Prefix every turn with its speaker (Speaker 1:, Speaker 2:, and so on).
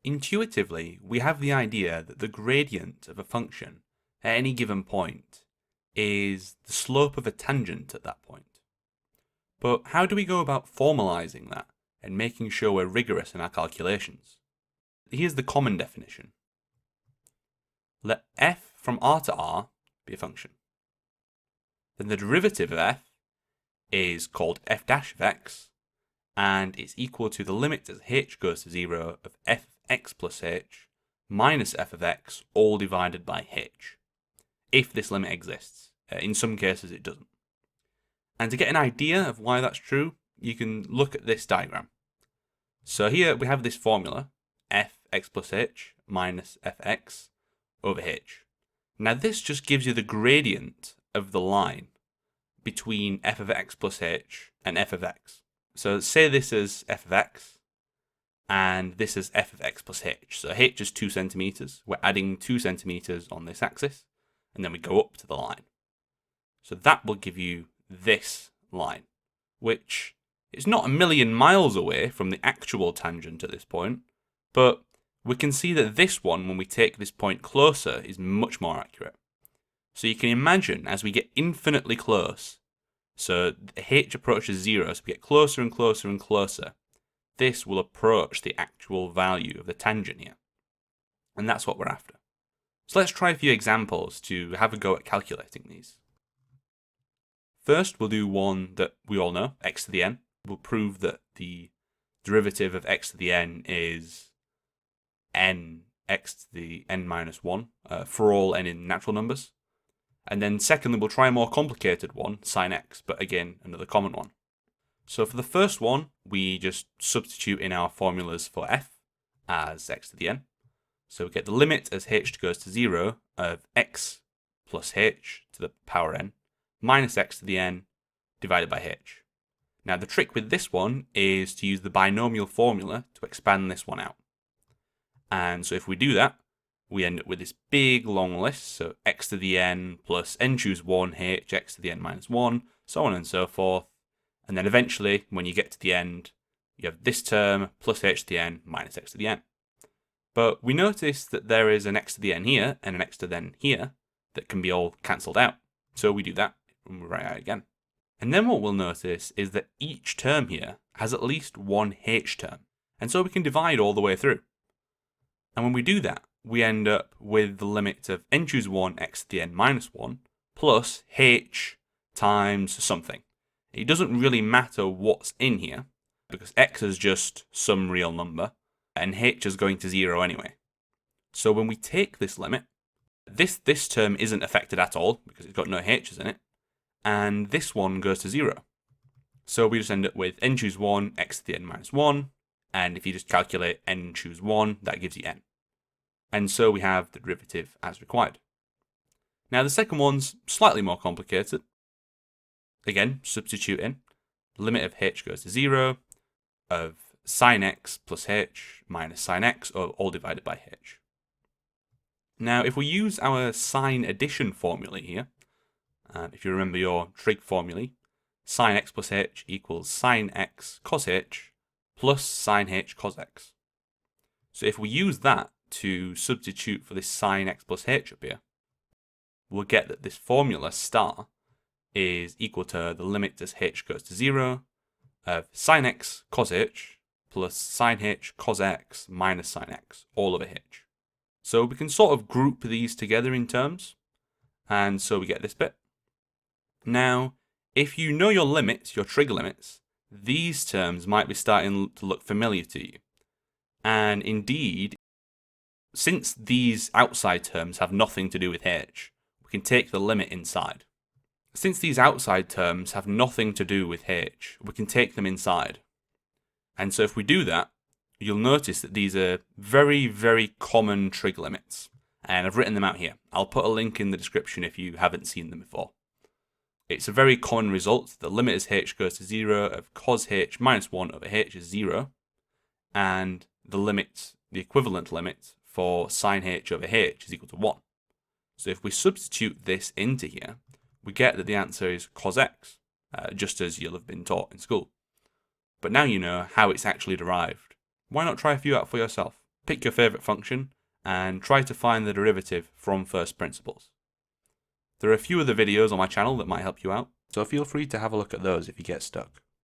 Speaker 1: Intuitively, we have the idea that the gradient of a function at any given point is the slope of a tangent at that point. But how do we go about formalizing that and making sure we're rigorous in our calculations? Here's the common definition. Let f from r to r be a function. Then the derivative of f is called f dash of x, and it's equal to the limit as h goes to 0 of f of x plus h minus f of x all divided by h, if this limit exists. In some cases it doesn't. And to get an idea of why that's true, you can look at this diagram. So here we have this formula, fx plus h minus fx over h. Now this just gives you the gradient of the line between f of x plus h and f of x. So say this is f of x, and this is f of x plus h. So h is 2 centimeters. We're adding 2 centimeters on this axis, and then we go up to the line. So that will give you this line, which is not a million miles away from the actual tangent at this point, but we can see that this one, when we take this point closer, is much more accurate. So you can imagine as we get infinitely close, so h approaches 0, so we get closer and closer and closer, this will approach the actual value of the tangent here. And that's what we're after. So let's try a few examples to have a go at calculating these. First, we'll do one that we all know, x to the n. We'll prove that the derivative of x to the n is n x to the n minus 1 for all n in natural numbers. And then secondly, we'll try a more complicated one, sine x, but again, another common one. So for the first one, we just substitute in our formulas for f as x to the n. So we get the limit as h goes to 0 of x plus h to the power n minus x to the n divided by h. Now the trick with this one is to use the binomial formula to expand this one out. And so if we do that, we end up with this big long list, so x to the n plus n choose 1 h, x to the n minus 1, so on and so forth. And then eventually, when you get to the end, you have this term plus h to the n minus x to the n. But we notice that there is an x to the n here and an x to the n here that can be all cancelled out. So we do that and we write out again. And then what we'll notice is that each term here has at least one h term. And so we can divide all the way through. And when we do that, we end up with the limit of n choose 1 x to the n minus 1 plus h times something. It doesn't really matter what's in here, because x is just some real number, and h is going to 0 anyway. So when we take this limit, this term isn't affected at all, because it's got no h's in it, and this one goes to 0. So we just end up with n choose 1 x to the n minus 1, and if you just calculate n choose 1, that gives you n. And so we have the derivative as required. Now the second one's slightly more complicated. Again, substitute in. The limit of h goes to 0 of sine x plus h minus sine x, all divided by h. Now if we use our sine addition formula here, if you remember your trig formulae, sine x plus h equals sine x cos h plus sine h cos x. So if we use that to substitute for this sine x plus h up here, we'll get that this formula star is equal to the limit as h goes to 0 of sine x cos h plus sine h cos x minus sine x all over h. So we can sort of group these together in terms, and so we get this bit. Now, if you know your limits, your trig limits, these terms might be starting to look familiar to you. And indeed, since these outside terms have nothing to do with h, we can take the limit inside. Since these outside terms have nothing to do with h, we can take them inside. And so if we do that, you'll notice that these are very, very common trig limits. And I've written them out here. I'll put a link in the description if you haven't seen them before. It's a very common result. The limit as h goes to 0 of cos h minus 1 over h is 0. And the limit, the equivalent limit for sine h over h is equal to 1. So if we substitute this into here, we get that the answer is cos x, just as you'll have been taught in school. But now you know how it's actually derived. Why not try a few out for yourself? pick your favourite function, and try to find the derivative from first principles. There are a few other videos on my channel that might help you out, so feel free to have a look at those if you get stuck.